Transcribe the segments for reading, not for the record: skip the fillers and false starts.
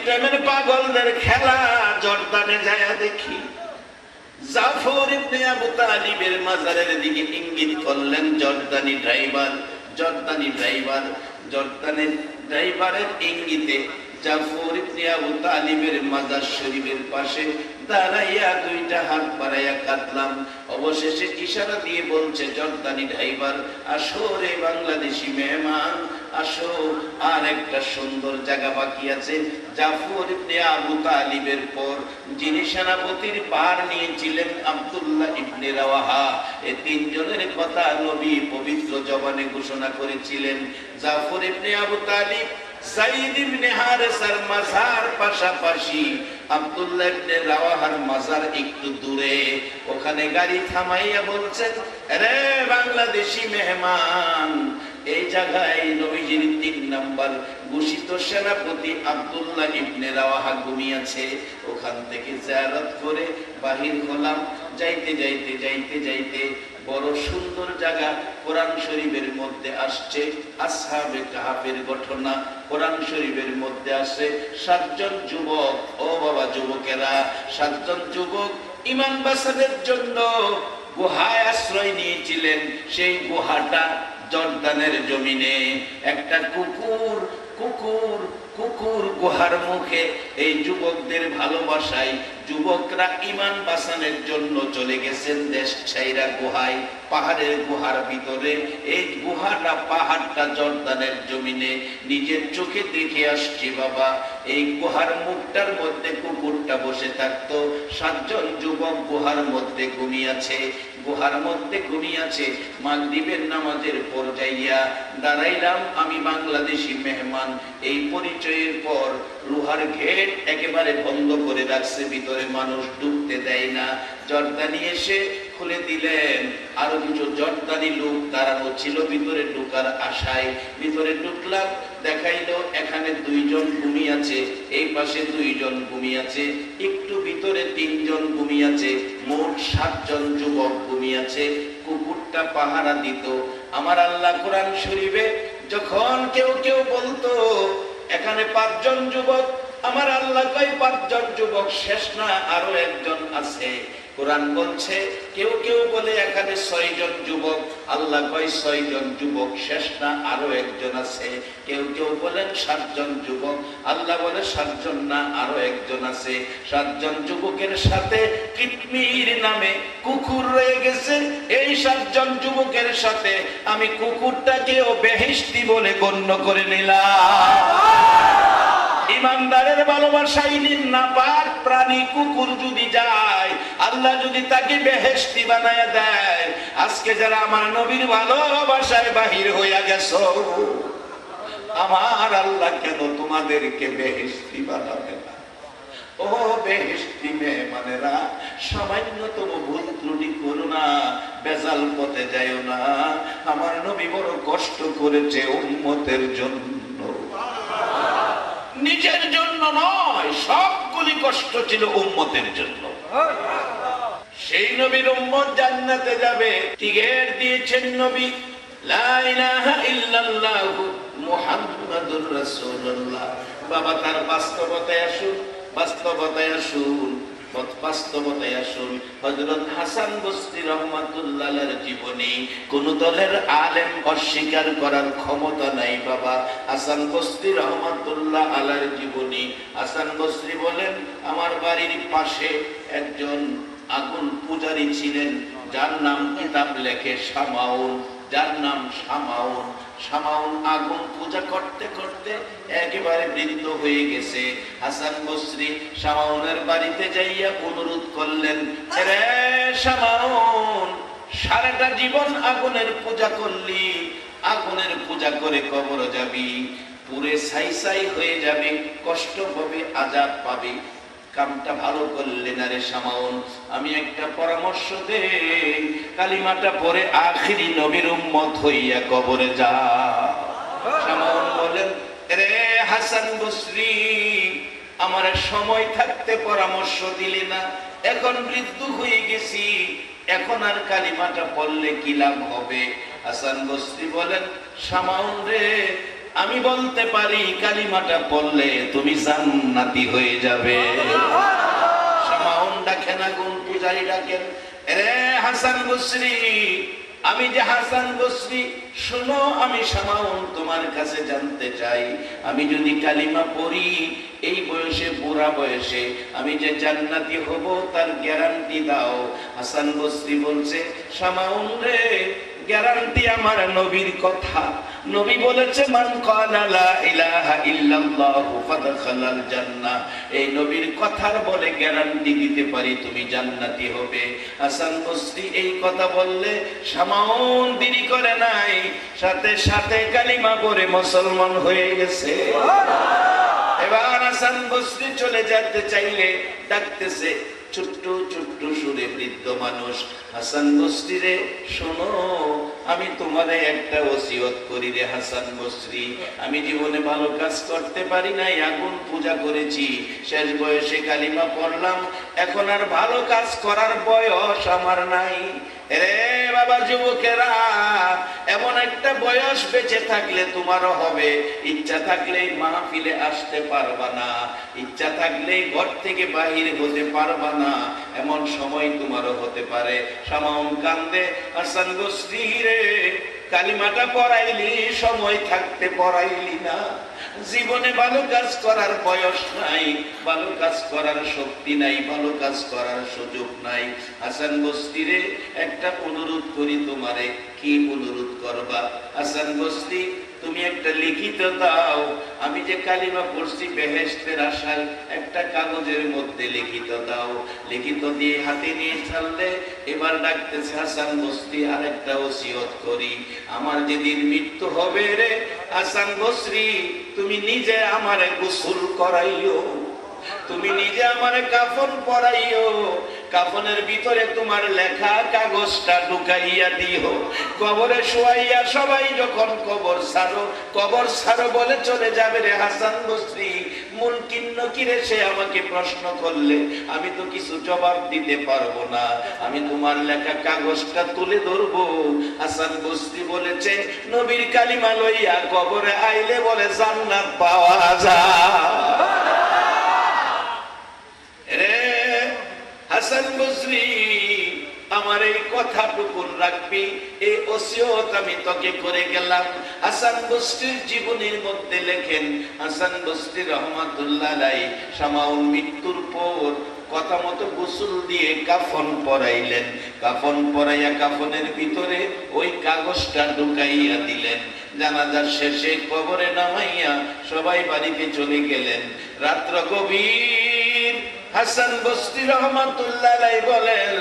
টাইমের পাগলদের খেলা জর্দানে যায় দেখি। জাফর ইবনে আবু তালিবের মাজারের দিকে ইঙ্গিত করলেন জর্দানের ড্রাইভারের ইঙ্গিতে জাফর ইবনে আবু তালিবের মাজার শরীফের পাশে দাঁড়াইয়া দুইটা হাত বাড়াইয়া কাঁদলাম। অবশেষে ইশারা দিয়ে বলছে জর্দানি ড্রাইভার, আসো রে বাংলাদেশি মেহমান, আসো, আর একটা সুন্দর জায়গা বাকি আছে। জাফর ইবনে আবু তালিবের পর যিনি সেনাপতির ভার নিয়েছিলেন আব্দুল্লাহ ইবনে রাওয়াহা, এই তিনজনের কথা নবী পবিত্র জবানে ঘোষণা করেছিলেন। জাফর ইবনে আবু তালিব, যায়েদ ইবনে হারেসার মাজার পাশাপাশি, আব্দুল্লাহ ইবনে রাওয়াহার মাজার একটু দূরে। ওখানে গাড়ি থামাইয়া বলছেন, রে বাংলাদেশি মেহমান, এই জায়গায় নবীজির 3 নাম্বার ঘোষিত সেনাপতি আব্দুল্লাহ ইবনে রাওয়াহা ঘুমিয়েছে। ওখান থেকে জিয়ারত করে বাহির হলাম। যাইতে যাইতে যাইতে যাইতে বড় সুন্দর জায়গা কোরআন শরীফের মধ্যে আসছে আসহাবে কাহাফের ঘটনা। কোরআন শরীফের মধ্যে আসে 7 জন যুবক, ও বাবা যুবকেরা, 7 জন যুবক ঈমান বাঁচানোর জন্য গুহায় আশ্রয় নিয়েছিলেন। সেই গুহাটা জর্দানের জমিনে। একটা কুকুর গুহার মুখে এই যুবকদের ভালোবাসায় যুবকরা ঈমান বাঁচানোর জন্য চলে গেছেন দেশ ছাইরা গুহায়, পাহাড়ের গুহার ভিতরে। এই গুহাটা, পাহাড়টা জর্দানের জমিনে নিজের চোখে দেখে আসছি বাবা। এই গুহার মুখটার মধ্যে কুকুরটা বসে থাকতো। 7 জন যুবক গুহার মধ্যে ঘুমিয়েছে, মাগরিবের নামাজের পর যাইয়া দাঁড়াইলাম আমি বাংলাদেশি মেহমান। এই পরিচয়ের পর লোহার গেট একেবারে বন্ধ করে রাখছে, ভিতরে মানুষ ঢুকতে দেয় না। জর্দানি এসে খুলে দিলেন। আরো কিছু জর্দানি লোক দাঁড়ানো ছিল ভিতরে ঢুকার আশায়। ভিতরে ঢুকলাম, দেখাইলো এখানে 2 জন ঘুমিয়েছে, এই পাশে 2 জন ঘুমিয়েছে, একটু ভিতরে 3 জন ঘুমিয়েছে, মোট 7 জন যুবক ঘুমিয়েছে। কুকুরটা পাহারা দিত। আমার আল্লাহ কোরআন শরীফে যখন কেউ কেউ বলতো এখানে 5 জন যুবক, আমার আল্লাহ কয় 5 জন যুবক শেষ না, আরো একজন আছে। কোরআন বলছে কেউ কেউ বলে এখানে 6 জন যুবক, আল্লাহ কয় 6 জন যুবক শেষ না, আরো একজন আছে। কেউ কেউ বলেন 7 জন যুবক, আল্লাহ বলে 7 জন না, আরো একজন আছে। 7 জন যুবকের সাথে কিতমির নামে কুকুর রয়ে গেছে। এই 7 জন যুবকের সাথে আমি কুকুরটাকেও বেহেশতি বলে গণ্য করে নিলাম। ইমানদারের ভালোবাসায় নাপাক প্রাণী কুকুর যদি যায়, আল্লাহ যদি তাকে বেহেশতি বানায়া দেয়। আজকে যারা আমার নবীর ভালোবাসায় বাহির হইয়া গেছো, আমার আল্লাহ কেন তোমাদেরকে বেহেশতি বানাবে না? ও বেহেশতি মেহমানেরা, সামান্যতম ভুল ত্রুটি করো না, বেজাল পথে যাইও না। আমার নবী বড় কষ্ট করেছে উম্মতের জন্য, নিজের জন্য নয়, সবগুলি কষ্ট ছিল উম্মতের জন্য। সেই নবীর উম্মত জান্নাতে যাবে, টিকেট দিয়েছেন নবী, লা ইলাহা ইল্লাল্লাহু মুহাম্মাদুর রাসূলুল্লাহ। বাবা তার বাস্তবতায় আসুন। হযরত হাসান বসরি রাহমাতুল্লাহ আলাইহির জীবনী কোন দলের আলেম অস্বীকার করার ক্ষমতা নাই বাবা। হাসান বসরি রাহমাতুল্লাহ আলাইহির জীবনী, হাসান বসরি বলেন আমার বাড়ির পাশে একজন আগুন পূজারী ছিলেন, যার নাম কিতাব লেখে শামাউন, শামাউন আগুন পূজা করতে করতে একেবারে বৃদ্ধ হয়ে গেছে। হাসান বসরি শামাউনের বাড়িতে যাইয়া অনুরোধ করলেন, রে শামাউন, সারাটা জীবন আগুনের পূজা করলি, আগুনের পূজা করে কবর যাবি, পুরে ছাই হয়ে যাবে, কষ্ট হবে, আযাব পাবি, কামটা ভালো করলে না রে শামাউন। আমি একটা পরামর্শ দেই, কালিমাটা পরে আখিরি নবীর উম্মত হইয়া কবরে যা। শামাউন বলেন, রে হাসান বসরি, আমার সময় থাকতে পরামর্শ দিলি না, এখন বৃদ্ধ হয়ে গেছি, এখন আর কালিমাটা পড়লে কি লাভ হবে? হাসান বসরি বলেন, শামাউন রে, আমি বলতে পারি কালিমাটা পড়লে তুমি জান্নাতি হয়ে যাবে। শামাউন ডাকেন, আগুন পূজারী ডাকেন, রে হাসান বসরি, আমি যে হাসান বসরি, শোনো আমি শামাউন তোমার কাছে জানতে চাই, আমি যদি কালিমা পড়ি এই বয়সে, বুড়া বয়সে, আমি যে জান্নাতি হব তার গ্যারান্টি দাও। হাসান বসরি বলছে, শামাউন রে, গ্যারান্টি আমার নবীর কথা। নবী বলেছে, মান ক্বালা লা ইলাহা ইল্লাল্লাহু ফাদখালাল জান্নাহ। এই নবীর কথার বলে গ্যারান্টি দিতে পারি তুমি জান্নাতি হবে। হাসান বসরি এই কথা বললে শামাউন দেরি করে নাই, সাথে সাথে কালিমা পড়ে মুসলমান হয়ে গেছে। এবার হাসান বসরি চলে যেতে চাইলে ডাকতেছে ছোট্ট ছোট্ট সুরে বৃদ্ধ মানুষ, হাসান বসরি রে শোনো, আমি তোমারে একটা ওসিয়ত করি রে হাসান বসরি, আমি জীবনে ভালো কাজ করতে পারি নাই, আগুন পূজা করেছি, শেষ বয়সে কালিমা পড়লাম, এখন আর ভালো কাজ করার বয়স আমার নাই। রে বাবা যুবকেরা, এমন একটা বয়স বেঁচে থাকলে তোমারও হবে, ইচ্ছা থাকলেই মাহফিলে আসতে পারবা না, ইচ্ছা থাকলেই ঘর থেকে বাহির হতে পারবা না, এমন সময় তোমারও হতে পারে। শামাউন কান্দে, হাসান বসরি রে, কালিমাটা পড়াইলি, সময় থাকতে পড়াইলি না, জীবনে ভালো কাজ করার বয়স নাই, ভালো কাজ করার শক্তি নাই, ভালো কাজ করার সুযোগ নাই। হাসান বসরি রে, একটা অনুরোধ করি তোমারে। কি অনুরোধ করবা? হাসান বসরি, তুমি একটা লিখিত দাও, আমি যে কালিমা পড়ছি বেহেশতের আশায়, একটা কাগজের মধ্যে লিখিত দাও। লিখিত দিয়ে হাতে নিয়ে ছাড়লে এবার ডাকতেছে, হাসান বসরি আরেকটা ওসিয়ত করি, আমার যেদিন মৃত্যু হবে রে হাসান বসরি, তুমি নিজে আমারে গোসল করাইও, তুমি নিজে আমারে কাফন পরাইও, কাফনের ভিতরে তোমার লেখা কাগজটা ঢুকাইয়া দিও, কবরে শোয়াইয়া সবাই যখন কবর ছাড়ো বলে চলে যাবে রে হাসান বসরি, মুনকিন নকিরে সে আমাকে প্রশ্ন করলে আমি তো কিছু জবাব দিতে পারবো না, আমি তোমার লেখা কাগজটা তুলে ধরবো। হাসান বসরি বলেছে, নবীর কালিমা লইয়া কবরে আইলে বলে জান্নাত পাওয়া যায়। হাসান বসরি, আমার এই কথাটুকু রাখবি, এই ওসিয়ত আমি তোকে করে গেলাম। হাসান বসরির জীবনীর মধ্যে লেখেন, হাসান বসরি রহমাতুল্লাহ আলাইহি শামাউন মৃত্যুর পর কথা মতো গোসল দিয়ে কাফন পরাইলেন, কাফন পরাইয়া কাফনের ভিতরে ওই কাগজটা ঢুকাইয়া দিলেন। জানাজার শেষে কবরে নামাইয়া সবাই বাড়িতে চলে গেলেন। রাত্র গভীর, হাসান বসরি রহমাতুল্লাহ আলাইহি বলেন,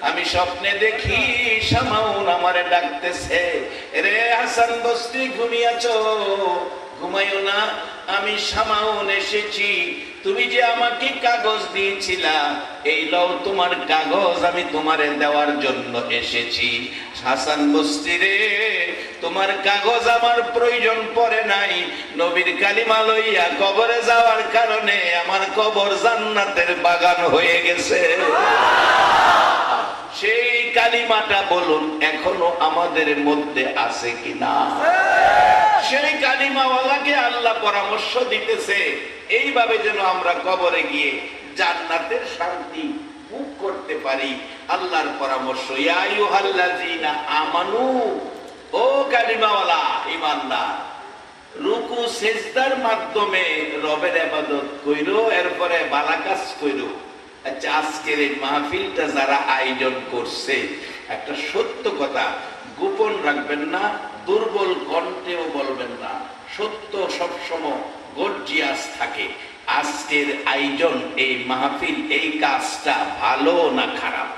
আমি স্বপ্নে দেখি শামাউন আমারে ডাকতেছে, রে হাসান বসরি ঘুমিয়াছো? ঘুমাইও না, আমি শামাউন এসেছি, তুমি যে আমাকে কাগজ দিয়েছিলা, এই লও তোমার কাগজ, আমি তোমারে দেওয়ার জন্য এসেছি। হাসান বসরি রে, তোমার কাগজ আমার প্রয়োজন পড়ে নাই, নবীর কালিমা লইয়া কবরে যাওয়ার কারণে আমার কবর জান্নাতের বাগান হয়ে গেছে। সেই কালিমাটা বলুন এখনো আমাদের মধ্যে আছে কিনা? সেই কালিমাওয়ালাকে আল্লাহ পরামর্শ দিতেছে, এইভাবে যেন আমরা কবরে গিয়ে জান্নাতের শান্তি ভোগ করতে পারি। আল্লাহর পরামর্শ, ইয়া আইয়ুহাল্লাযীনা আমানু, ও কালিমাওয়ালা ঈমানদার, রুকু সিজদার মাধ্যমে রবের ইবাদত কইরো, এরপরে ভালো কাজ কইরো। আচ্ছা, আজকের এই মাহফিলটা যারা আয়োজন করছে, একটা সত্য কথা গোপন রাখবেন না, দুর্বল কণ্ঠেও বলবেন না, সত্য সবসময় গর্জিয়াস থাকে। আজকের আয়োজন, এই মাহফিল, এই কাজটা ভালো না খারাপ?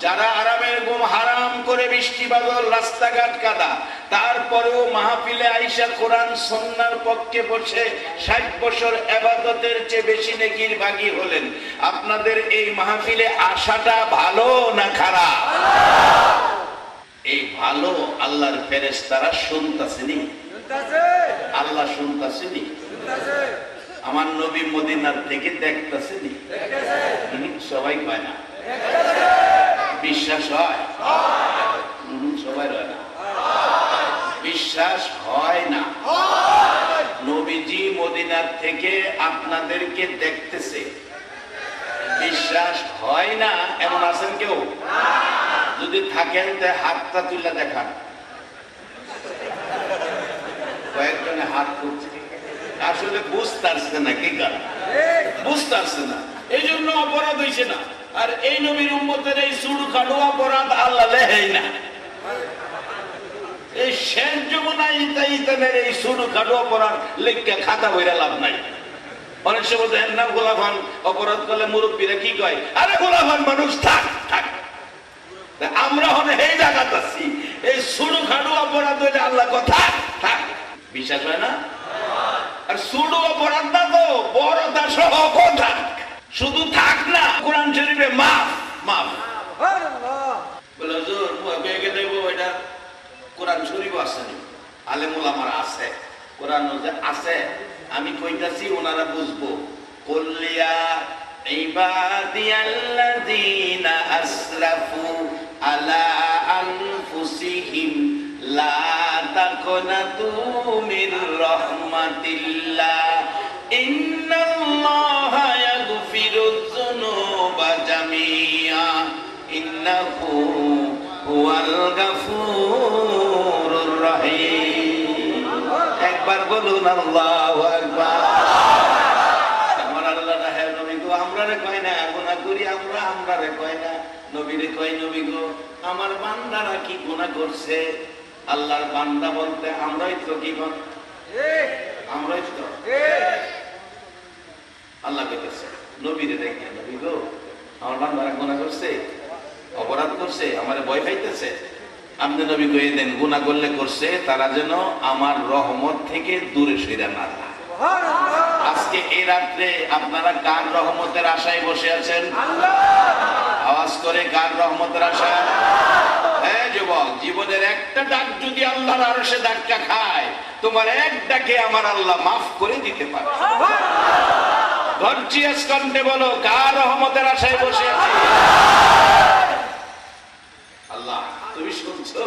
যারা আরামের ঘুম হারাম করে বৃষ্টি বাদল রাস্তাঘাট কাদা, তারপরেও মাহফিলে আইসা কোরআন সুন্নাহর পক্ষে বসে 60 বছর ইবাদতের চেয়ে বেশি নেকির ভাগী হলেন, আপনাদের এই মাহফিলে আসাটা ভালো না খারাপ? এই ভালো আল্লাহর ফেরেশতারা শুনতাছেনি, আল্লাহ শুনতাছেনি, আমার নবী মদিনার থেকে দেখতাছেনি, সবাই কয় না, বিশ্বাস হয়? সবাই রয় না। বিশ্বাস হয় না। নবীজি মদিনার থেকে আপনাদেরকে দেখতেছে, বিশ্বাস হয় না এমন আছেন কেউ? যদি থাকেন তে হাতটা তুলে দেখান। কয়েকজনে হাত তুলছে, আসলে বুঝতে পারছে না কি কারণ, বুঝতে পারছে না, এই জন্য অপরাধ হয়েছে না। আর এই নবীর উম্মতের এই সুড়ু খাটো অপরাধ আল্লাহ লেহেই না। এই শেষ যমুনায় ইতানের এই সুড়ু খাটো অপরাধ লিখে খাতা বইরা লাভ নাই। অনেক সময় দেখেন না গোলাফান অপরাধ করলে মুরব্বীরা কি কয়, আরে গোলাফান মানুষ থাক থাক। আমরা হলে এই জায়গাতে আছি, এই সুড়ু খাটো অপরাধ হইলে আল্লাহ কথা থাক, বিশ্বাস হয় না? আর সুড়ু অপরাধ না তো বড়টা সহ কথা শুধু থাক না, কোরআন শরীফে মাফ মাফ বলে হুজুর বেগে দেব, এটা কোরআন শরীফ আছে, আলেমুল আমার আছে, কোরআন আছে, আমি কইতাছি ওনারা বুঝবো। কুল্লিয়া ইবাদিয়াল্লাযীনা আসরাফু আলা আনফুসিহিম লা তাকনাতু মির রাহমাতিল্লাহ ইন্নাল্লাহা ইয়াগফিরুয যুনুবা জামিআ ইন্নাহু হুয়াল গাফুরুর রহিম। একবার বলুন আল্লাহু আকবার। আমার আল্লাহ রাহে নবী গো, আমরারে কয় না গুনাহ করি, আমরারে কয় না, নবীরে কয় নবী গো আমার বান্দারা কি গুনাহ করছে। আল্লাহর বান্দা বলতে আমরাই তো, কি বল আমরাই তো। আল্লাহ কইতেছে নবীরে দেখে, নবী গো আমার বান্দারা গুনাহ করছে, অপরাধ করছে, আমারে ভয় পাইতেছে, আপনি নবী কয়ে দেন গুনাহ করলে করছে, তারা যেন আমার রহমত থেকে দূরে সরে না যায়। আজকে এই রাত্রে আপনারা কার রহমতের আশায় বসে আছেন? আওয়াজ করে কার রহমতের আশায়? হ্যাঁ যুবক, জীবনের একটা ডাক যদি আল্লাহর আরশে ধাক্কা খায়, তোমার এক ডাকে আমার আল্লাহ মাফ করে দিতে পারে। গর্জিয়াস কণ্ঠে বলো, কার রহমতের আশায় বসে আছি? আল্লাহ তুমি শুনছো,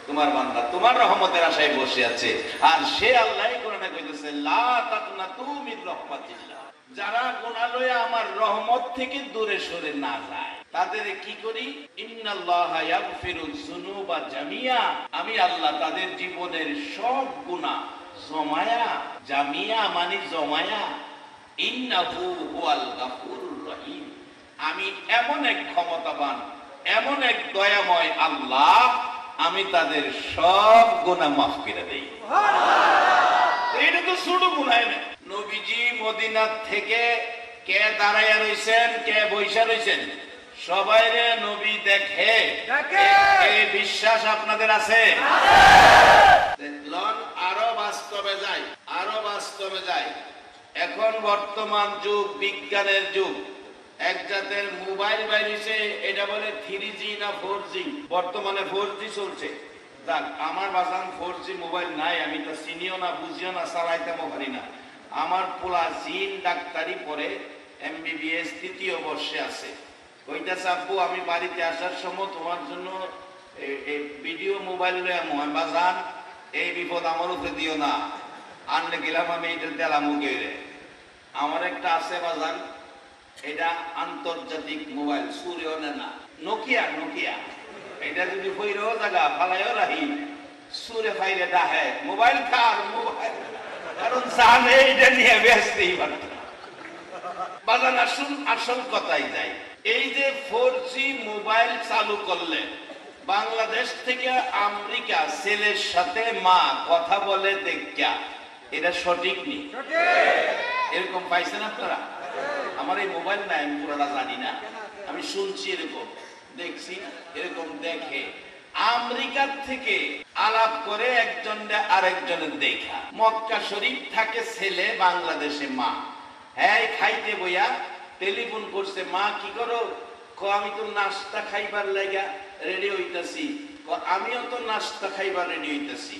তোমার বান্দা তোমার রহমতের আশায় বসে আছে। আর সে আল্লাহই কোরআনে কইতেছে লা তাকনাতু মির রাহমাতিল্লাহ, যারা গুনাহ লয়ে আমার রহমত থেকে দূরে সরে না যায় তাদের কি করি? ইন্নাল্লাহা ইয়াগফিরুয যুনুবা জামিআ, আমি আল্লাহ তাদের জীবনের সব গুনাহ জমায়া, জামিয়া মানে জমায়া, ইন্নাহু হুয়াল গাফুরুর রহিম, আমি এমন এক ক্ষমতাবান, এমন এক দয়াময় আল্লাহ, আমি তাদের সব গুনাহ মাফ করে দেই। এটা তো ছোট গুনাহ না। নবীজি মদিনা থেকে কে দাঁড়াইয়া রইছেন, কে বইসা রইছেন, সবাইরে নবী দেখে, এই বিশ্বাস আপনাদের আছে? দেখলেন আরো বাস্তবে যাই, আরো বাস্তবে যাই। এখন বর্তমান যুগ বিজ্ঞানের যুগ, এক জাতের মোবাইল বাইরেছে, এটা বলে 3G না 4G, বর্তমানে 4G চলছে। দেখ আমার বাজান 4G মোবাইল নাই, আমি তো চিনিও না, বুঝিও না, চালাইতেও পারি না। আমার পোলা জিন ডাক্তারি পড়ে, MBBS 3য় বর্ষে আছে। কইতাছে আব্বু আমি বাড়িতে আসার সময় তোমার জন্য ভিডিও মোবাইল লয়ে আমি বাজান, এই বিপদ আমার উপরে দিও না, আনলে গেলাম আমি এটা দিলাম গেলে। আমার একটা আছে বাজান, এটা আন্তর্জাতিক মোবাইল, সুরেও না, নোকিয়া, নোকিয়া, এটা যদি বইরেও জায়গা ফালাইও রাহি, সুরে ফাইলে ডাহে মোবাইল কার মোবাইল, কারণ জানে এটা নিয়ে ব্যস্তই পারত না। বাজান আসুন আসল কথাই যাই, এই যে 4G মোবাইল চালু করলে বাংলাদেশ থেকে আমেরিকা ছেলের সাথে মা কথা বলে দেখা, এটা সঠিক নেই? এরকম পাইছেন আপনারা? আমার এই মোবাইল নাই, আমি পুরোটা জানি না, আমি শুনছি এরকম, দেখছি এরকম দেখে আমেরিকার থেকে আলাপ করে একজনের আরেকজনের দেখা। মক্কা শরীফ থাকে ছেলে, বাংলাদেশে মা। হ্যাঁ খাইতে বইয়া টেলিফোন করছে, মা কি করো? আমি তো নাস্তা খাইবার লাগা রেডি হইতাছি। আমিও তো নাস্তা খাইবার রেডি হইতাছি।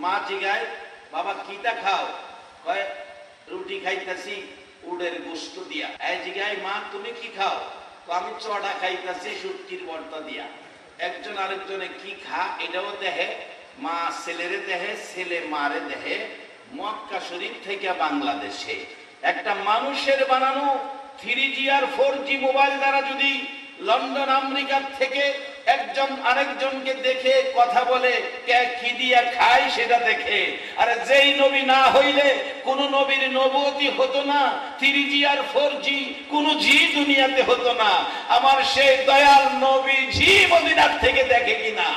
মা জিগায়, বাবা কিটা খাও? কয় রুটি খাইতাছি উডের গোস্ত দিয়া। এই জিগায়, মা তুমি কি খাও? আমি চড়া খাইতাছি শুটকির ভর্তা দিয়া। একজন আরেকজনে কি খা এটাও দেখে, মা ছেলেরে দেহে, ছেলে মারে দেহে। মক্কা শরীফ থেকে বাংলাদেশে একটা মানুষের বানানো 3G আর 4G মোবাইল দ্বারা যদি লন্ডন আমেরিকার থেকে একজন আরেকজনকে দেখে কথা বলে, কে কি দিয়া খায় সেটা দেখে। আর যেই নবী না হইলে কোন নবীর নবুয়তি হতো না, 3G আর 4G কোন জি দুনিয়াতে হতো না। আমার সেই দয়াল নবী জি মদিনার থেকে দেখে কিনা?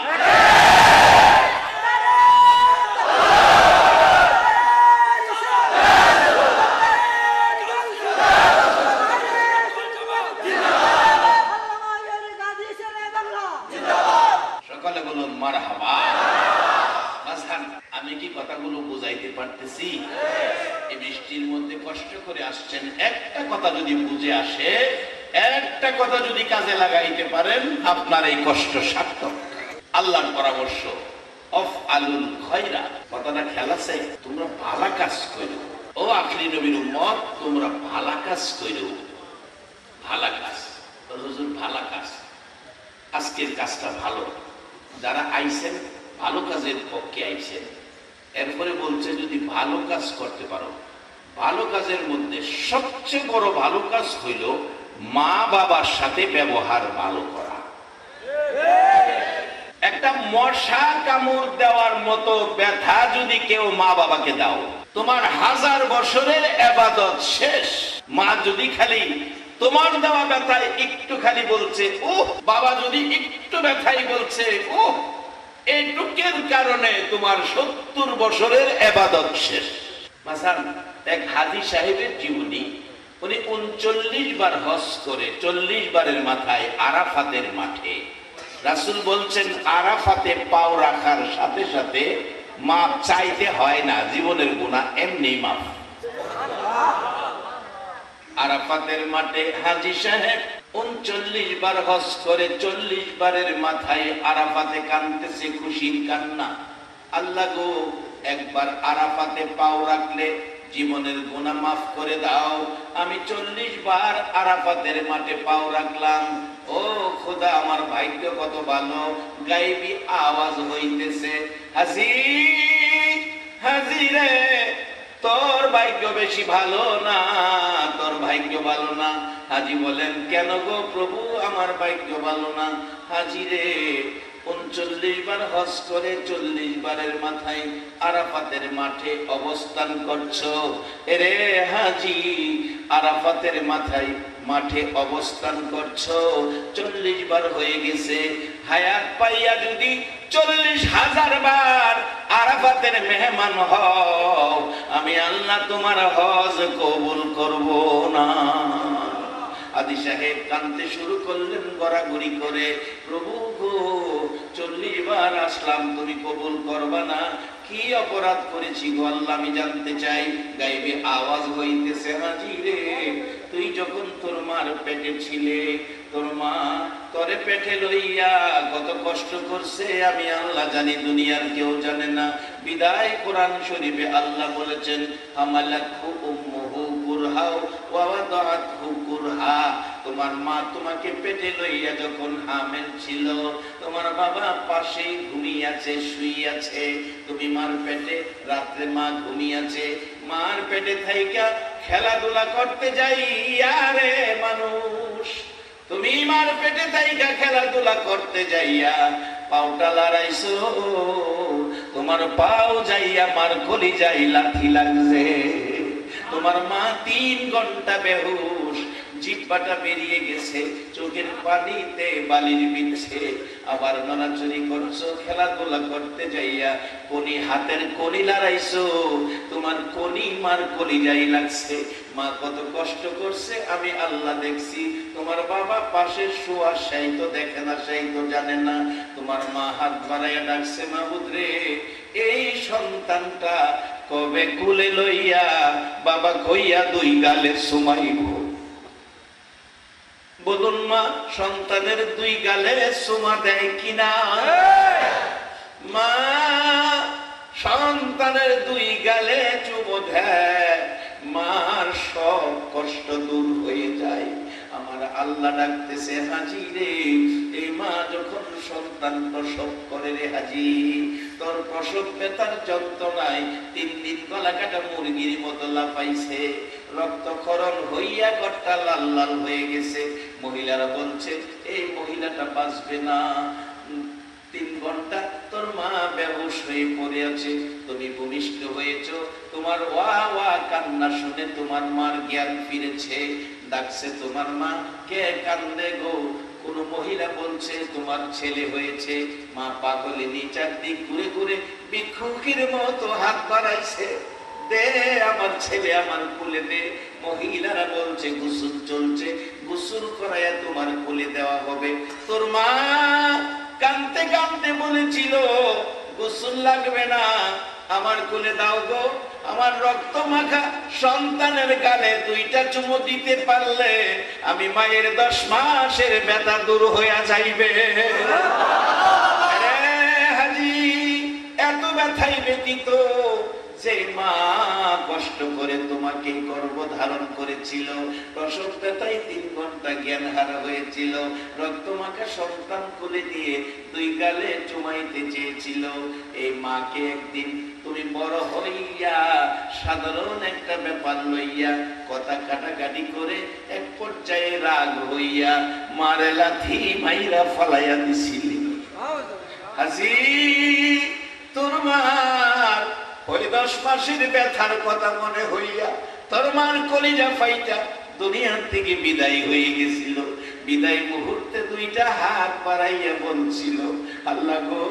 সকলে বলুন মারহাবা। আমি কি কথাগুলো বুঝাইতে পারতেছি? এই বৃষ্টির মধ্যে কষ্ট করে আসছেন, একটা কথা যদি বুঝে আসে, একটা কথা যদি কাজে লাগাইতে পারেন, আপনার এই কষ্ট সার্থক। আল্লাহর পরামর্শ, অফ আলুল খয়রা, কথাটা খেয়াল আছে? তোমরা ভালো কাজ করো। ও আখরি নবীর উম্মত, তোমরা ভালো কাজ করো। ভালো কাজ, হুজুর ভালো কাজ, আজকের কাজটা ভালো। যারা আইছেন ভালো কাজের পক্ষে আইছেন। এরপরে বলছে যদি ভালো কাজ করতে পারো, ভালো কাজের মধ্যে সবচেয়ে বড় ভালো কাজ হইল মা বাবার সাথে ব্যবহার ভালো করা। একটা মশা কামড় দেওয়ার মতো ব্যথা যদি কেউ মা বাবাকে দাও, তোমার 1000 বছরের ইবাদত শেষ। মা যদি খালি তোমার দেওয়া ব্যথায় একটু খালি বলছে ও, বাবা যদি একটু ব্যথাই বলছে ও, এইটুকের কারণে তোমার 70 বছরের ইবাদত শেষ। মাসান এক হাজী সাহেবের জীবনী, উনি 39 বার হজ করে 40 বারের মাথায় আরাফাতের মাঠে। রাসূল বলছেন আরাফাতে পাও রাখার সাথে সাথে মাপ চাইতে হয় না, জীবনের গুনাহ এমনি মাপ। আরাফাতের মাঠে হাজী সাহেব 39 বার হজ করে 40 বারের মাথায় আরাফাতে কাঁদতেছে, খুশির কান্না। আল্লাহ গো, একবার আরাফাতে পাও রাখলে জীবনের গুনাহ মাফ করে দাও। আমি 40 বার আরাফাতের মাঠে পাও রাখলাম। ও খোদা, আমার ভাগ্য কত ভালো। গায়েবী আওয়াজ হইতেছে, হাজী হাজী রে, তোর ভাগ্য বেশি ভালো না, তোর ভাগ্য ভালো না। হাজী বলেন কেন গো প্রভু, আমার ভাগ্য ভালো না? হাজী রে, 39 বার হজ করে 40 বারের মাথায় আরাফাতের মাঠে অবস্থান করছো। এরে হাজী, আরাফাতের মাঠে অবস্থান করছো, 40 বার হয়ে গেছে। হায়াত পাইয়া যদি 40,000 বার আরাফাতের মেহমান হও, আমি আল্লাহ তোমার হজ কবুল করব না। হাজী সাহেব কাঁদতে শুরু করলেন গড়াগড়ি করে, প্রভু গো, 40 বার আসলাম, তুমি কবুল করবা না? কি অপরাধ করেছি গো আল্লাহ, আমি জানতে চাই। গায়েবে আওয়াজ হইতেছে, হাজী রে, তুই যখন তোর মার পেটে ছিলে, তোর মা তোরে পেটে লইয়া কত কষ্ট করছে আমি আল্লাহ জানি, দুনিয়ার কেউ জানে না। বিদায় কোরআন শরীফে আল্লাহ বলেছেন, হামালাতহু উম্মুহু কুরহা ওয়া ওয়াদাআতহু কুরহা। তোমার মা তোমাকে পেটে লইয়া যখন হামেল ছিল, তোমার বাবা পাশে ঘুমিয়েছে, শুইয়াছে। তুমি মার পেটে, রাত্রে মা ঘুমিয়েছে, মার পেটে থাইকা খেলাধুলা করতে যাইয়া রে মানুষ, তুমি মার পেটে থাইকা খেলাধুলা করতে যাইয়া পাউটা লড়াইছো, তোমার পাও যাইয়া মার কলিজায় লাথি লাগছে। তোমার মা 3 ঘন্টা বেহুশ, জিহ্বাটা বেরিয়ে গেছে, চোখের পানিতে বালির বিছে। আবার নড়াচড়ি করছো, খেলাধুলা করতে যাইয়া কোনি হাতের কনি লড়াইছো, তোমার কনি মার কলিজায় লাগছে। মা কত কষ্ট করছে আমি আল্লাহ দেখছি। তোমার বাবা পাশে শোয়া, সেই তো দেখে না, সেই তো জানে না। তোমার মা হাত বাড়াইয়া ডাকছে, মাবুদ রে, এই সন্তানটা কবে কুলে লইয়া বাবা কইয়া 2 গালে সুমাইব। বলুন মা, সন্তানের 2 গালে সুমা দেয় কিনা? মা সন্তানের 2 গালে চুমো দেয়, মার সব কষ্ট দূর হয়ে যায়। আমার আল্লাহ ডাকতেছে, হাজী রে, এই মা যখন সন্তান প্রসব করে রে হাজী, তোর প্রসব ব্যথার যন্ত্রণায় 3 দিন গলা কাটা মুরগির মতো লাফাইছে, রক্তক্ষরণ হইয়া গট্টা লাল লাল হয়ে গেছে। মহিলারা বলছে এই মহিলাটা বাঁচবে না। 3 ঘন্টা তোর মা বেহুশ হয়ে পড়ে আছে, তুমি ভূমিষ্ঠ হয়েছ, তোমার ওয়া ওয়া কান্না শুনে তোমার মার জ্ঞান ফিরেছে। ডাকছে তোমার মা, কে কান্দে গো? কোন মহিলা বলছে তোমার ছেলে হয়েছে। মা পাগলে নিচার দিক ঘুরে ঘুরে ভিক্ষুকের মতো হাত বাড়াইছে, দে আমার ছেলে আমার কোলে দে। মহিলারা বলছে গোসল চলছে, গোসল করাইয়া তোমার কোলে দেওয়া হবে। তোর মা কাঁদতে কাঁদতে বলেছিল গোসল লাগবে না, আমার কোলে দাও গো। আমার রক্ত মাখা সন্তানের গালে 2টা চুমু দিতে পারলে আমি মায়ের 10 মাসের ব্যথা দূর হইয়া যাইবে। হাজি, এত ব্যথাই ব্যতীত যে মা কষ্ট করে তোমাকে গর্ভ ধারণ করেছিল, প্রসব ব্যথায় 3 ঘন্টা জ্ঞান হারা হয়েছিল, রক্তমাখা সন্তান কোলে দিয়ে 2 গালে চুমাইতে চেয়েছিল। এই মাকে একদিন তুমি বড় হইয়া সাধারণ একটা ব্যাপার লইয়া কথা কাটাকাটি করে এক পর্যায়ে রাগ হইয়া মারে লাথি মাইরা ফলাইয়া দিছিলি। হাজি, তোর মার ওই 10 মাসের ব্যথার কথা মনে হইয়া তোর মার কলিজা ফাইটা দুনিয়ার থেকে বিদায় হয়ে গেছিল। বিদায় মুহূর্তে 2টা হাত বাড়াইয়া বলছিল, আল্লাহ গো,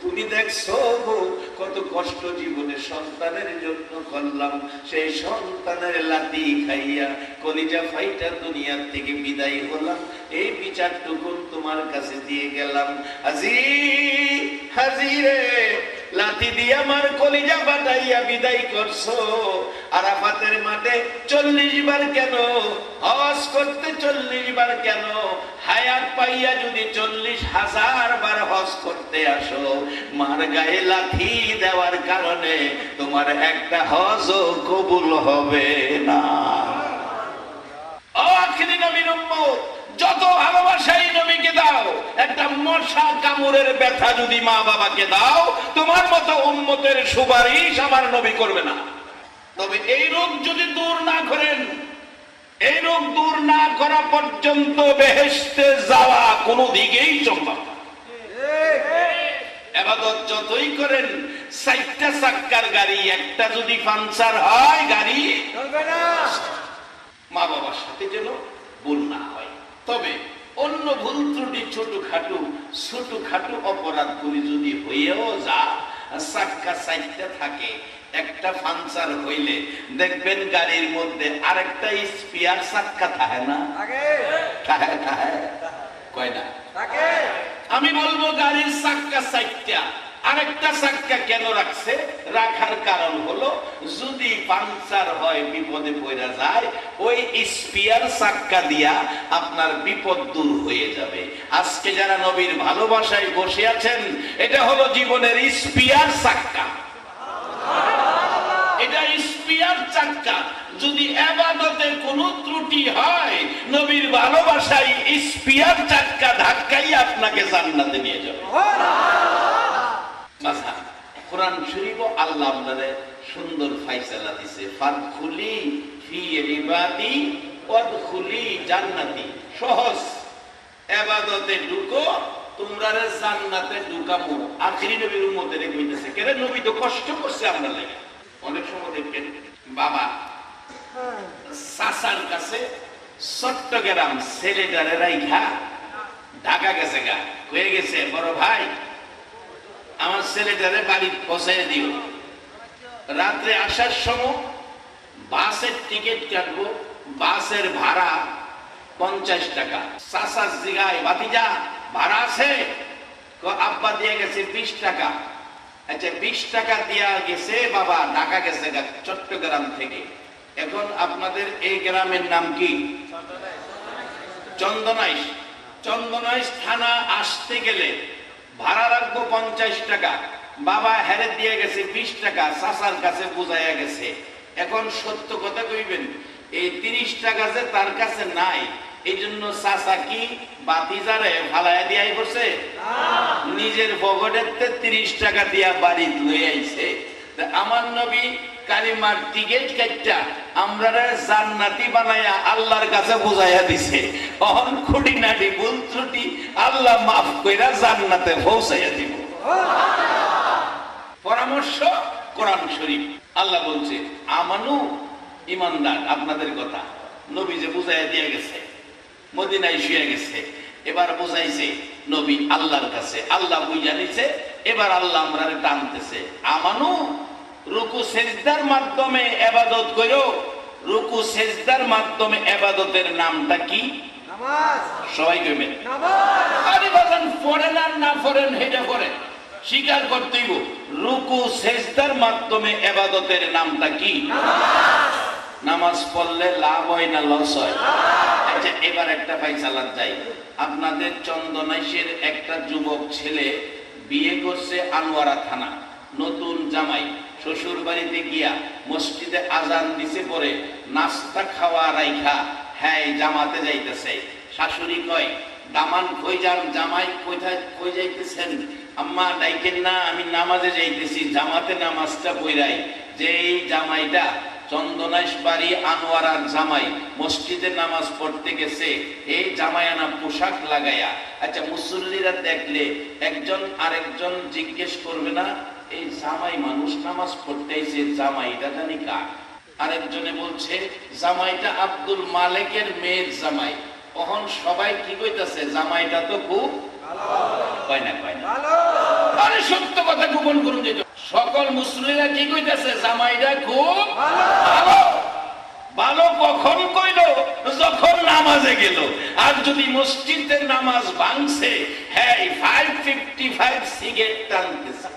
তুমি দেখছো গো কত কষ্ট জীবনে সন্তানের জন্য করলাম, সেই সন্তানের লাথি খাইয়া কলিজা ফাইটা দুনিয়ার থেকে বিদায় হলাম, এই বিচারটুকু তোমার কাছে দিয়ে গেলাম। হাজি, হাজি রে, লাথি দিয়ে আমার কলিজা বাটাইয়া বিদায় করছো। আরাফাতের মাঠে 40 বার কেন? হজ করতে 40 বার কেন? হায়াত পাইয়া যদি 40,000 বার হজ করতে আসো, মার গায়ে লাথি দেওয়ার কারণে তোমার একটা হজও কবুল হবে না। ও আখিরি নবীর উম্মত, যত ভালোবাসাই নবীকে দাও, একটা মশা কামড়ের ব্যথা যদি মা বাবাকে দাও, তোমার মতো উম্মতের সুপারিশ আমার নবী করবে না। তবে এই রোগ যদি দূর না করেন, এই রোগ দূর না করা পর্যন্ত বেহেশতে যাওয়া কোনো দিকেই সম্ভব না। ইবাদত যতই করেন, 4টা চাক্কার গাড়ি একটা যদি পাঞ্চার হয় গাড়ি চলবে না। মা বাবার সাথে যেন ভুল না হয়। তবে অন্য ভুল ত্রুটি ছোটখাটো অপরাধ করে যদি হইয়াও যা, চাক্কা 4টা থাকে, একটা পাঞ্চার হইলে দেখবেন গাড়ির মধ্যে আরেকটা স্পেয়ার চাক্কা থাকে না? কয় না? আমি বলবো গাড়ির চাক্কা 4টা, আরেকটা চাক্কা কেন রাখছে? রাখার কারণ হলো যদি পাঞ্চার হয়, বিপদে পড়া যায়, ওই স্পেয়ার চাক্কা দিয়া আপনার বিপদ দূর হয়ে যাবে। আজকে যারা নবীর ভালোবাসায় বসে আছেন, এটা হলো জীবনের স্পেয়ার চাক্কা। এটা স্পেয়ার চাক্কা। যদি ইবাদতে কোনো ত্রুটি হয়, নবীর ভালোবাসায় স্পেয়ার চাক্কা ধাক্কাই আপনাকে জান্নাতে নিয়ে যাবে। কোরআন শরীফ আল্লাহ আপনাদের সুন্দর ফায়সালা দিছে, ফাদখুলি ফি ইবাদি ওয়াদখুলি জান্নাতি। সহজ, ইবাদতে ঢুকো, তোমরা জান্নাতে ঢুকাবো। আখিরি নবীর উম্মতের কইতেছে, কেন নবী তো কষ্ট করছে আমরা লাগে। অনেক সময় দেখবেন বাবা চাচার কাছে চট্টগ্রাম ছেলেটারে রাইখা ঢাকা গেছে, গা হয়ে গেছে, বড় ভাই আমার ছেলেটারে বাড়ি পৌঁছাই দিও। রাত্রে আসার সময় বাসের টিকিট কাটবো, বাসের ভাড়া 50 টাকা। চাচার জিগায়, ভাতিজা ভাড়া আছে? আব্বা দিয়ে গেছে 20 টাকা। আচ্ছা 20 টাকা দিয়া গেছে বাবা, ঢাকা গেছে চট্টগ্রাম থেকে। এখন আপনাদের এই গ্রামের নাম কি? চন্দনাইশ। চন্দনাইশ থানা আসতে গেলে ভাড়া রাখবো 50 টাকা। বাবা হেরে দিয়ে গেছে 20 টাকা, চাচার কাছে বুঝাইয়া গেছে। এখন সত্য কথা কইবেন, এই 30 টাকা যে তার কাছে নাই, এই জন্য চাচা কি বাতিজারে ফালাইয়া দিয়াই করছে, নিজের পকেটেতে 30 টাকা দিয়া বাড়ি লয়ে আইছে। আমার নবী কালিমার টিকেট কাটটা আমরা জান্নাতি বানায়া আল্লাহর কাছে বুঝাইয়া দিছে। অহন খুঁটিনাটি ভুল ত্রুটি আল্লাহ মাফ কইরা জান্নাতে পৌঁছাইয়া দিব। পরামর্শ কোরআন শরীফ। আল্লাহ বলছে আমানু ইমানদার, আপনাদের কথা নবী যে বুঝাইয়া দিয়ে গেছে, মদিনায় শুয়ে গেছে, এবার বুঝাইছে নবী আল্লাহর কাছে, আল্লাহ বুঝা নিছে, এবার আল্লাহ আমরা টানতেছে। আমানু রুকু সেজদার মাধ্যমে ইবাদত করো। রুকু সেজদার মাধ্যমে ইবাদতের নামটা কি? নামাজ। সবাই কইবেন নামাজ। আরে বাজান পড়েন আর না পড়েন হেটা পড়েন, স্বীকার করতেইব রুকু সেজদার মাধ্যমে ইবাদতের নামটা কি? নামাজ। নামাজ পড়লে লাভ হয় না লস হয়? আচ্ছা এবার একটা ফাইসালাত যাই। আপনাদের চন্দনাইশের একটা যুবক ছেলে বিয়ে করছে আনোয়ারা থানা, নতুন জামাই, শ্বশুর বাড়িতে গিয়া মসজিদে আজান দিছে, পরে নাস্তা খাওয়া রাইখা হ্যাঁ জামাতে যাইতেছে। শাশুড়ি কয় দামান কই যান, জামাই কোথায় কই যাইতেছেন? আম্মা ডাইকেন না, আমি নামাজে যাইতেছি, জামাতে নামাজটা পড়াই। যে এই জামাইটা চন্দনাইশ বাড়ি আনোয়ারার জামাই মসজিদে নামাজ পড়তে গেছে, এই জামায়ানা পোশাক লাগাইয়া। আচ্ছা মুসল্লিরা দেখলে একজন আরেকজন জিজ্ঞেস করবে না এই জামাই মানুষ নামাজ পড়তে আইছে, জামাইটা জানি কার? আরেকজনে বলছে জামাইটা আব্দুল মালিকের মেয়ের জামাই। তখন সবাই কি কইতাছে জামাইটা তো খুব কয় না কয় না, আরে সত্য কথা গোপন করুন যেত। সকল মুসলিমরা কি কইতাছে জামাইটা খুব ভালো। ভালো কখন কইল? যখন নামাজে গেল। আর যদি মসজিদের নামাজ ভাঙছে, হ্যাঁ 555 সিগারেট টানতেছে,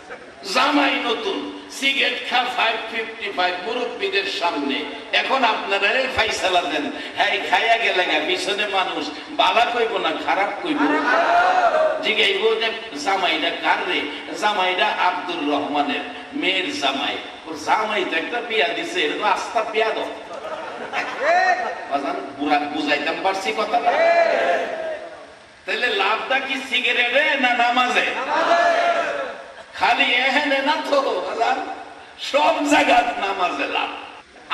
জামাই নতুন সিগারেট খা 555 মুরব্বীদের সামনে। এখন আপনারা ফাইসালা দেন, হ্যাঁ খাইয়া গেলে পিছনে মানুষ বালা কইব না খারাপ কইব? জিগাইব যে জামাইটা কার রে? জামাইটা আব্দুর রহমানের মেয়ের জামাই। জামাই তো একটা বিয়া দিছে, এটা তো আস্থা বিয়া দাও। বুঝাইতাম পারছি কথাটা? তাহলে লাভটা কি সিগারেটে না নামাজে? খালি এহেনে না তো, সব জায়গায় নামাজে লাভ।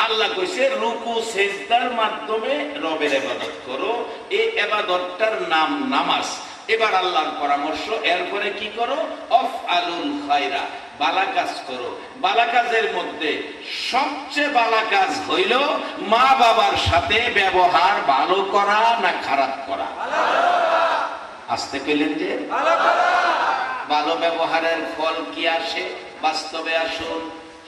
আল্লাহ কইছে রুকু সেজদার মাধ্যমে রবের ইবাদত করো, এই ইবাদতটার নাম নামাজ। এবার আল্লাহর পরামর্শ, এরপরে কি করো? আফআলুল খায়রা, ভালো কাজ করো। ভালো কাজের মধ্যে সবচেয়ে ভালো কাজ হইল মা বাবার সাথে ব্যবহার ভালো করা না খারাপ করা? আসতে কইলেন যে ভালো ব্যবহারের ফল কি আসে? বাস্তবে আসুন,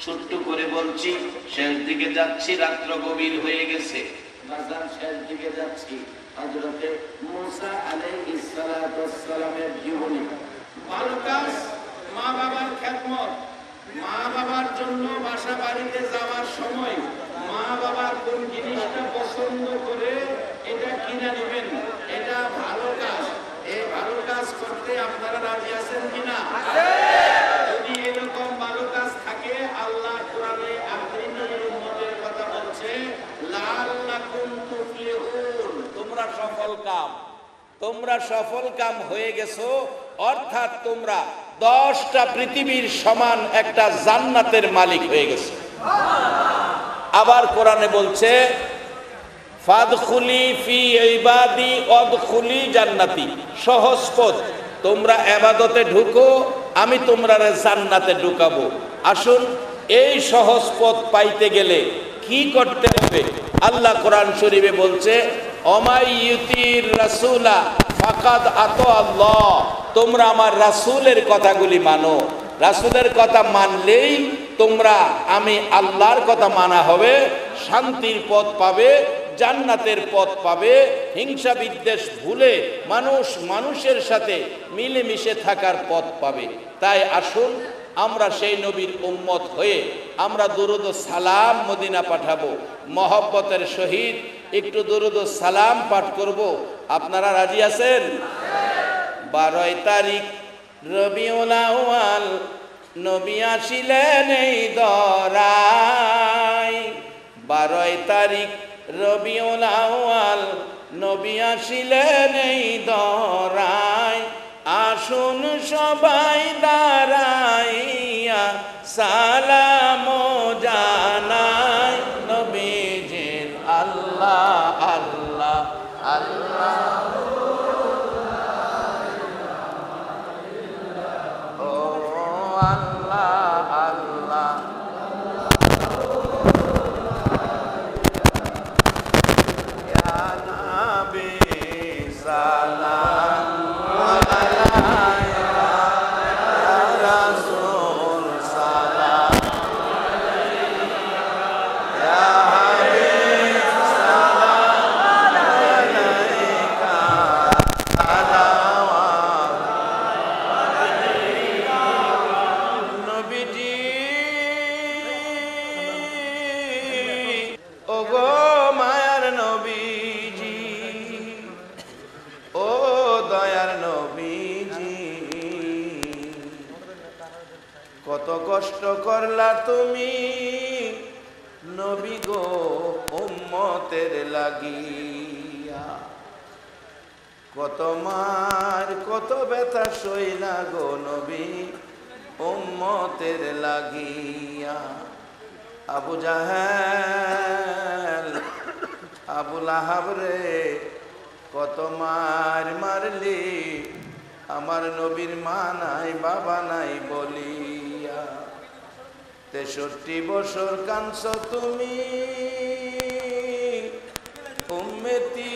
ছোট্ট করে বলছি, শেষ দিকে যাচ্ছি, রাত্র গভীর হয়ে গেছে, শেষ দিকে যাচ্ছি। হযরতে মুসা আলাইহিস সালাতু ওয়াস সালামের জীবনী। ভালো কাজ, মা বাবার খেদমত, মা বাবার জন্য বাসা বাড়িতে যাওয়ার সময় মা বাবার কোন জিনিসটা পছন্দ করে এটা কিনে নেবেন, এটা ভালো কাজ। এই ভালো কাজ করতে আপনারা রাজি আছেন কিনা? যদি এরকম ভালো কাজ থাকে, আল্লাহ কোরআনে আখির নবীর উম্মতের কথা বলছে, লাআল্লাকুম তুফলিহুন, তোমরা সফল কাম, তোমরা সফল কাম হয়ে গেছো। অর্থাৎ তোমরা 10টা পৃথিবীর সমান একটা জান্নাতের মালিক হয়ে গেছো। আবার কোরআনে বলছে ফাদখুলি ফি ইবাদি ওয়াদখুলি জান্নাতি, সহজ পথ, তোমরা ইবাদতে ঢুকো, আমি তোমরা জান্নাতে ঢুকাবো। আসুন এই সহজ পথ পাইতে গেলে কি করতে হবে? আল্লাহ কোরআন শরীফে বলছে অমাইয়ুতির রাসূলা ফাকাদ আতা আল্লাহ, তোমরা আমার রাসূলের কথাগুলি মানো। রাসূলের কথা মানলেই তোমরা আমি আল্লাহর কথা মানা হবে, শান্তির পথ পাবে, জান্নাতের পথ পাবে, হিংসা বিদ্বেষ ভুলে মানুষ মানুষের সাথে মিলেমিশে থাকার পথ পাবে। তাই আসুন আমরা সেই নবীর উম্মত হয়ে আমরা দুরুদ ও সালাম মদিনা পাঠাবো। মহব্বতের সহিত একটু দুরুদ ও সালাম পাঠ করব। আপনারা রাজি আছেন? 12 তারিখ রবিউল আউয়াল নবী আসিলেন এই দরায়। 12 তারিখ রবিউল আউয়াল নবী আসিলেন এই ধরায়, আসুন সবাই দাঁড়াইয়া সালাম জানাই নবীজির। আল্লাহ আল্লাহ আল্লাহ, ও আল্লাহ আল্লাহ, ইয়া নবী সালাম আলাইকা, ইয়া রাসূল সালাম আলাইকা, ইয়া হাবিব সালাম আলাইকা, সালাওয়াত নবীজি। ওগো মায়ার নবীজি, ও দয়ার নবীজি, কত কষ্ট করলা তুমি নবী গো উম্মতের লাগিয়া, কত মার কত ব্যথা সইলা গো নবী উম্মতের লাগিয়া। আবু জাহেল আবু লাহাব রে কত মার মারলি আমার নবীর মা নাই বাবা নাই বলিয়া। 63 বছর কাঁদছ তুমি উম্মতি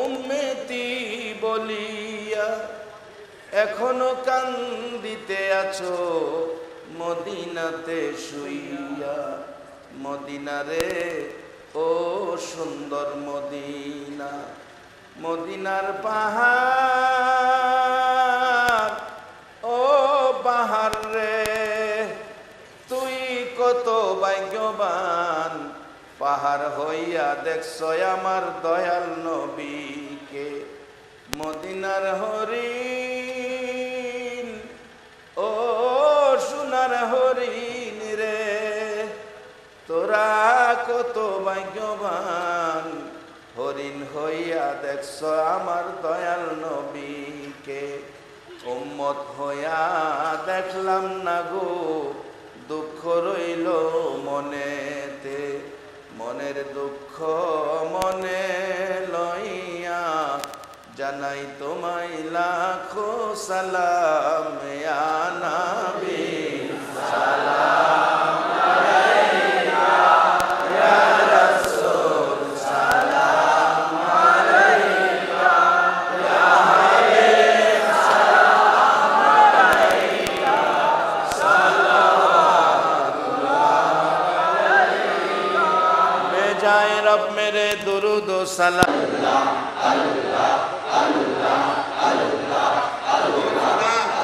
উম্মতি বলিয়া, এখনো কান্দিতে আছো মদিনাতে শুইয়া। মদিনা রে ও সুন্দর মদিনা, মদিনার পাহাড়, ও পাহাড় রে তুই কত ভাগ্যবান, পাহাড় হইয়া দেখছ আমার দয়াল নবীকে। মদিনার হরিণ, ও সোনার হরিণ রে তোরা কত ভাগ্যবান, হরিণ হইয়া দেখছ আমার দয়াল নবীকে। উম্মত হইয়া দেখলাম না গো দুঃখ রইল মনেতে, মনের দুঃখ মনে লইয়া জানাই তোমায় লাখো সালাম, ইয়া নবী সালাম আলাইকা, ইয়া রাসূল সালাম আলাইকা, ইয়া হাবিব সালাম আলাইকা, সালাওয়াতুল্লাহ আলাইকা। বেজায় রব মেরে দুরুদ ও সালাম। আল্লাহ আল্লাহ আল্লাহ আল্লাহ।